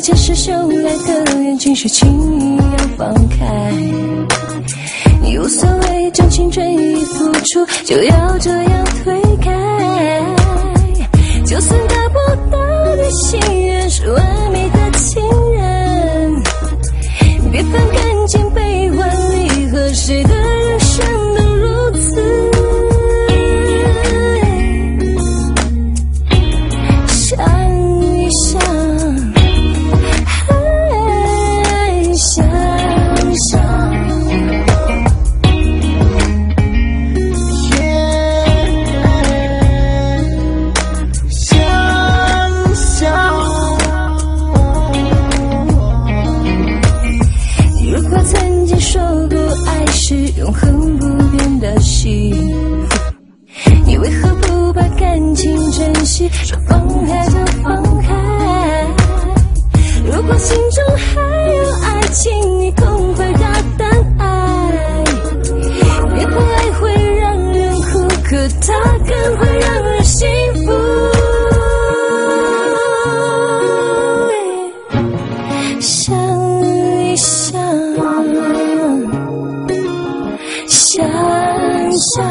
这是修来的眼睛是轻易要放开，你无所谓真情追忆付出，就要这样推开。就算得不到的心愿是完美的情人，别分感情悲欢离合，谁的人生都如此。想一想。永恒不变的心，你为何不把感情珍惜？说放开就放开。如果心中还有爱情，你痛快大胆爱。别怕爱会让人哭，可它更会让人幸福。想一想。想想，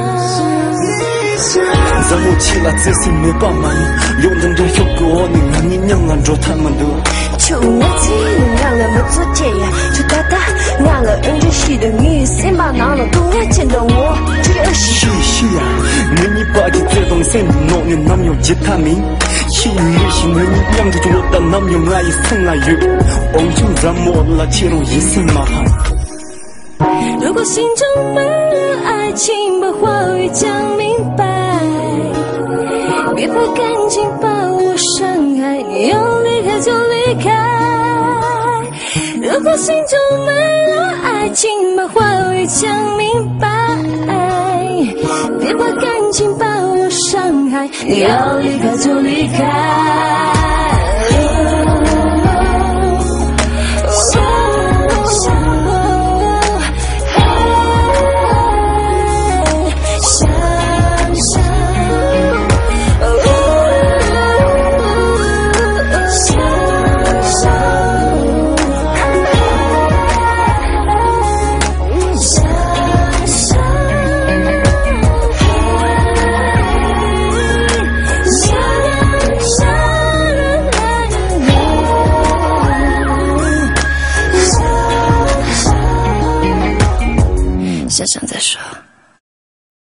在我起来这些没办法，有人就有过你，让你娘按着他们的。就我自己让人们做解呀，就大大让了人就喜的你，先把那了都爱见到我，这个是呀，你把你这东西弄你남녀吉他名，喜悦是你娘就我的남녀爱生爱欲，엄청在莫了其中一生嘛。如果心中没了爱情，把话语讲明白，别怕感情把我伤害，你要离开就离开。如果心中没了爱情，把话语讲明白，别怕感情把我伤害，你要离开就离开。想想再说。